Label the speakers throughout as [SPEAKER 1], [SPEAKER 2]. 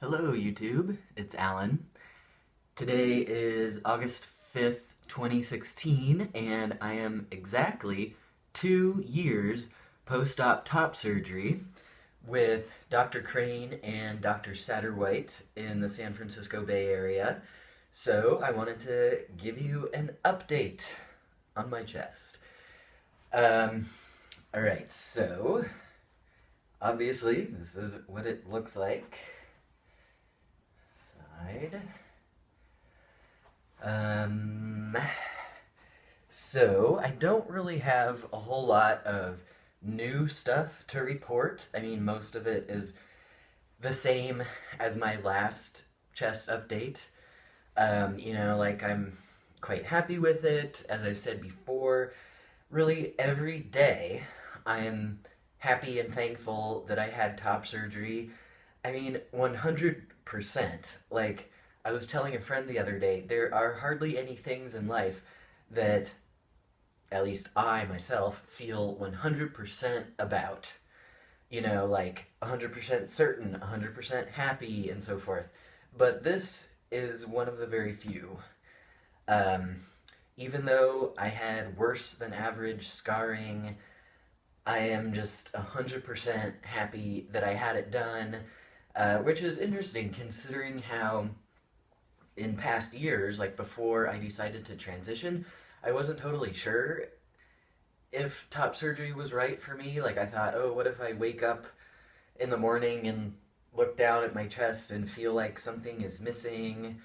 [SPEAKER 1] Hello YouTube, it's Alan. Today is August 5th, 2016, and I am exactly 2 years post-op top surgery with Dr. Crane and Dr. Satterwhite in the San Francisco Bay Area. So I wanted to give you an update on my chest. Alright, so obviously this is what it looks like. So I don't really have a whole lot of new stuff to report. I mean, most of it is the same as my last chest update. I'm quite happy with it. As I've said before, really every day I am happy and thankful that I had top surgery. I mean, 100%. Like, I was telling a friend the other day, there are hardly any things in life that, at least I myself, feel 100% about. Like 100% certain, 100% happy, and so forth. But this is one of the very few. Even though I had worse than average scarring, I am just 100% happy that I had it done. Which is interesting considering how in past years, like before I decided to transition, I wasn't totally sure if top surgery was right for me. Like I thought, oh, what if I wake up in the morning and look down at my chest and feel like something is missing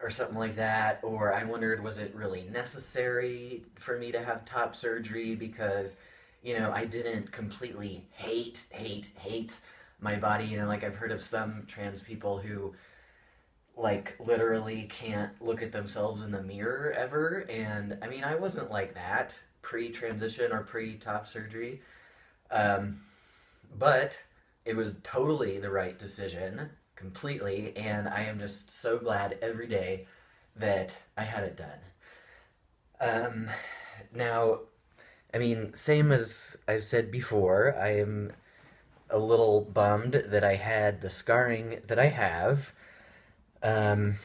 [SPEAKER 1] or something like that? Or I wondered, was it really necessary for me to have top surgery because, I didn't completely hate my body. Like I've heard of some trans people who like literally can't look at themselves in the mirror ever, and I mean I wasn't like that pre-transition or pre-top surgery, but it was totally the right decision, completely, and I am just so glad every day that I had it done. Now, I mean, same as I've said before, I am a little bummed that I had the scarring that I have. Let's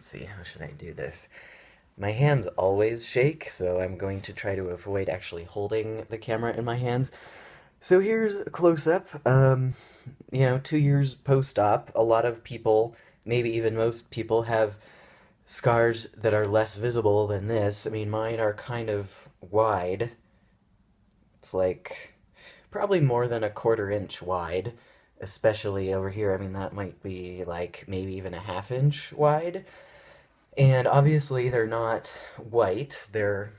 [SPEAKER 1] see, how should I do this? My hands always shake, so I'm going to try to avoid actually holding the camera in my hands. So here's a close-up. 2 years post-op, a lot of people, maybe even most people, have scars that are less visible than this. I mean, mine are kind of wide. It's like probably more than a 1/4 inch wide, especially over here. I mean, that might be like maybe even a 1/2 inch wide. And obviously they're not white, they're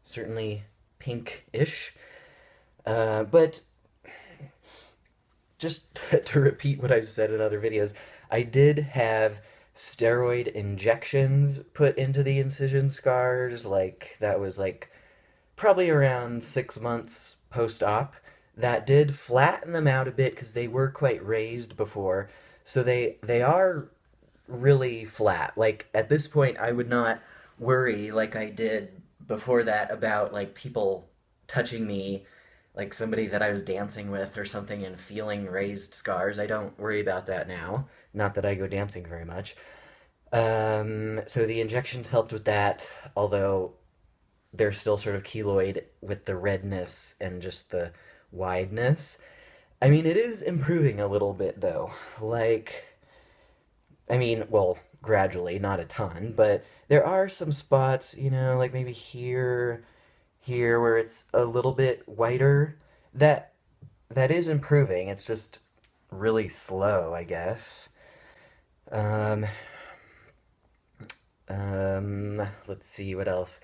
[SPEAKER 1] certainly pinkish. But just to repeat what I've said in other videos, I did have steroid injections put into the incision scars. Like, that was like probably around 6 months post-op. That did flatten them out a bit because they were quite raised before. So they are really flat. Like, at this point, I would not worry like I did before that about like people touching me, like somebody that I was dancing with or something, and feeling raised scars. I don't worry about that now. Not that I go dancing very much. So the injections helped with that, although they're still sort of keloid with the redness and just the wideness. I mean, it is improving a little bit, though. Like, I mean, well, gradually, not a ton, but there are some spots, like maybe here, where it's a little bit whiter. That is improving. It's just really slow, I guess. Um, let's see, what else?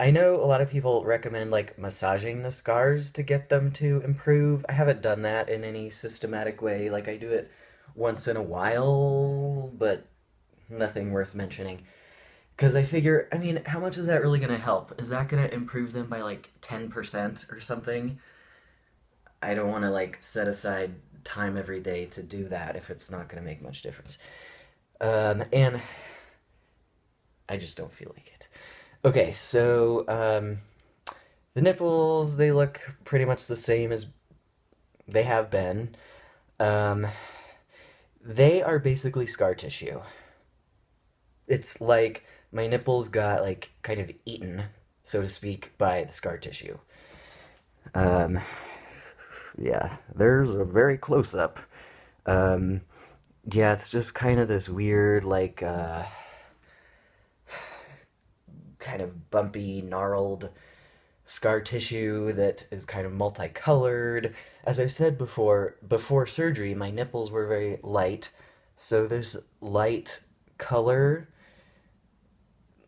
[SPEAKER 1] I know a lot of people recommend like massaging the scars to get them to improve. I haven't done that in any systematic way. Like I do it once in a while, but nothing worth mentioning. Because I figure, I mean, how much is that really going to help? Is that going to improve them by like 10% or something? I don't want to like set aside time every day to do that if it's not going to make much difference. And I just don't feel like it. Okay, so the nipples, they look pretty much the same as they have been. Um, They are basically scar tissue. It's like my nipples got like kind of eaten, so to speak, by the scar tissue. Um, yeah, there's a very close up. Um, yeah, it's just kind of this weird, like, kind of bumpy, gnarled scar tissue that is kind of multicolored. As I said before surgery, my nipples were very light, so this light color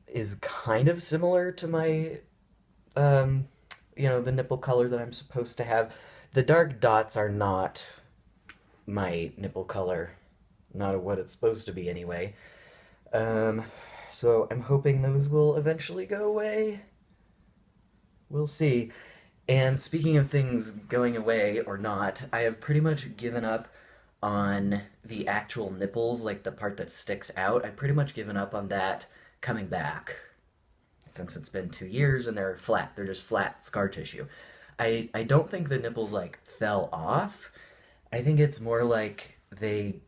[SPEAKER 1] is kind of similar to my, um, the nipple color that I'm supposed to have. The dark dots are not my nipple color, not what it's supposed to be anyway. Um, so I'm hoping those will eventually go away. We'll see. And speaking of things going away or not, I have pretty much given up on the actual nipples, like the part that sticks out. I've pretty much given up on that coming back since it's been 2 years and they're flat. They're just flat scar tissue. I don't think the nipples like fell off. I think it's more like they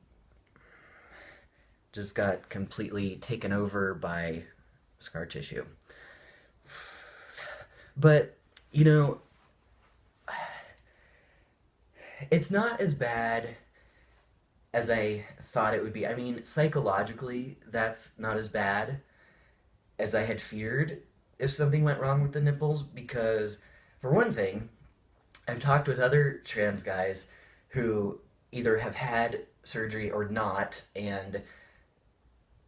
[SPEAKER 1] just got completely taken over by scar tissue. But, you know, it's not as bad as I thought it would be. I mean, psychologically, that's not as bad as I had feared if something went wrong with the nipples, because, for one thing, I've talked with other trans guys who either have had surgery or not, and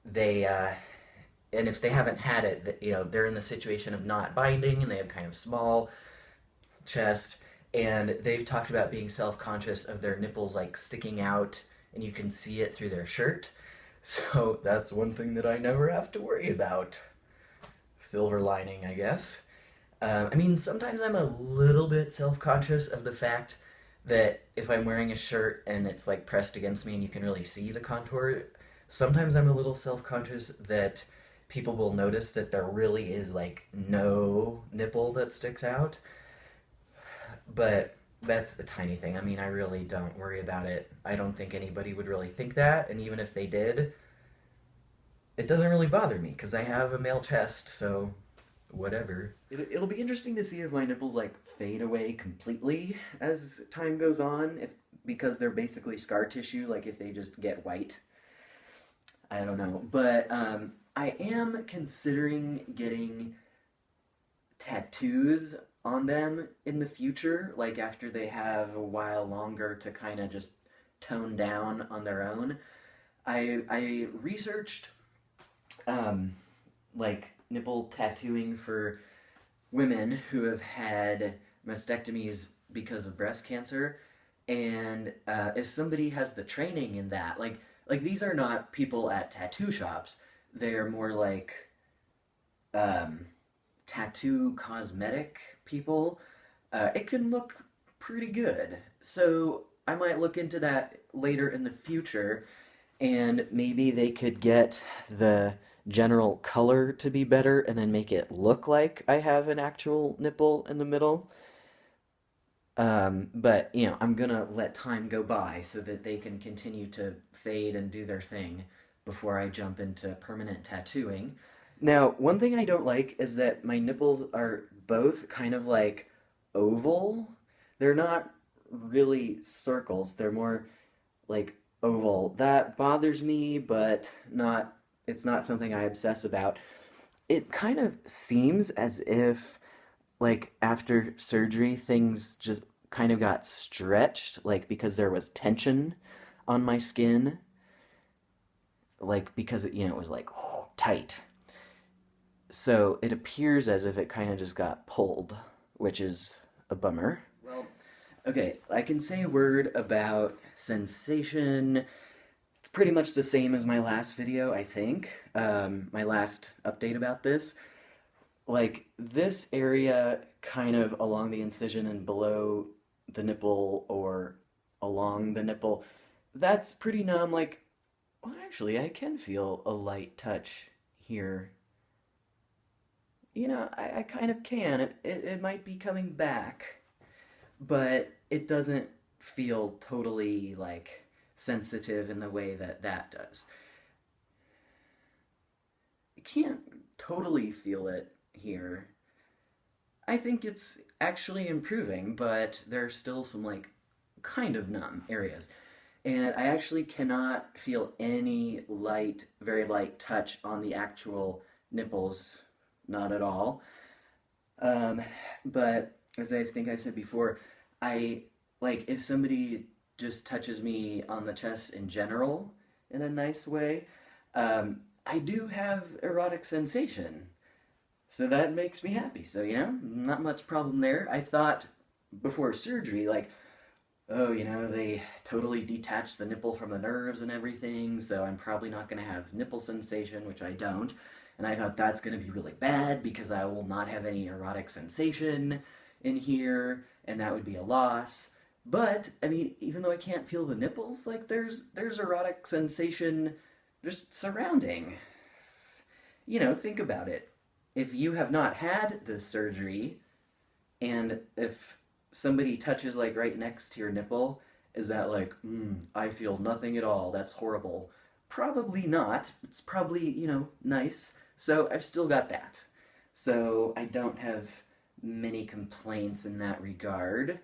[SPEAKER 1] they, and if they haven't had it, they're in the situation of not binding, and they have kind of small chest, and they've talked about being self-conscious of their nipples like sticking out and you can see it through their shirt. So that's one thing that I never have to worry about. Silver lining, I guess. I mean, sometimes I'm a little bit self-conscious of the fact that if I'm wearing a shirt and it's like pressed against me and you can really see the contour, sometimes I'm a little self-conscious that people will notice that there really is like no nipple that sticks out. But that's a tiny thing. I mean, I really don't worry about it. I don't think anybody would really think that, and even if they did, it doesn't really bother me because I have a male chest, so whatever. It'll be interesting to see if my nipples like fade away completely as time goes on, if because they're basically scar tissue, like if they just get white. I don't know, but I am considering getting tattoos on them in the future, like after they have a while longer to kind of just tone down on their own. I researched like nipple tattooing for women who have had mastectomies because of breast cancer, and if somebody has the training in that, like these are not people at tattoo shops. They're more like tattoo cosmetic people. It can look pretty good. So I might look into that later in the future, and maybe they could get the general color to be better and then make it look like I have an actual nipple in the middle. But, I'm gonna let time go by so that they can continue to fade and do their thing before I jump into permanent tattooing. Now, one thing I don't like is that my nipples are both kind of like oval. They're not really circles, they're more like oval. That bothers me, but it's not something I obsess about. It kind of seems as if like after surgery things just kind of got stretched, like because there was tension on my skin, like because it was like tight. So it appears as if it kind of just got pulled, which is a bummer. Well, okay, I can say a word about sensation. It's pretty much the same as my last video, I think. My last update about this. Like, this area kind of along the incision and below the nipple or along the nipple, that's pretty numb. Like, well, actually, I can feel a light touch here. I kind of can. It might be coming back, but it doesn't feel totally, like, sensitive in the way that that does. I can't totally feel it here. I think it's actually improving, but there's still some like kind of numb areas. And I actually cannot feel any light, very light touch on the actual nipples, not at all. Um, but as I think I've said before, I like if somebody just touches me on the chest in general in a nice way, I do have erotic sensation. So that makes me happy. So, not much problem there. I thought before surgery, like, oh, they totally detach the nipple from the nerves and everything, so I'm probably not going to have nipple sensation, which I don't. And I thought that's going to be really bad because I will not have any erotic sensation in here, and that would be a loss. But, I mean, even though I can't feel the nipples, like, there's erotic sensation just surrounding. Think about it. If you have not had this surgery, and if somebody touches like right next to your nipple, is that like, I feel nothing at all, that's horrible? Probably not. It's probably, nice. So I've still got that. So I don't have many complaints in that regard.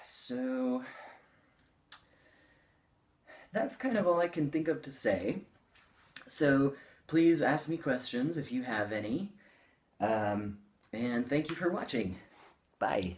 [SPEAKER 1] So that's kind of all I can think of to say. So please ask me questions if you have any. And thank you for watching. Bye.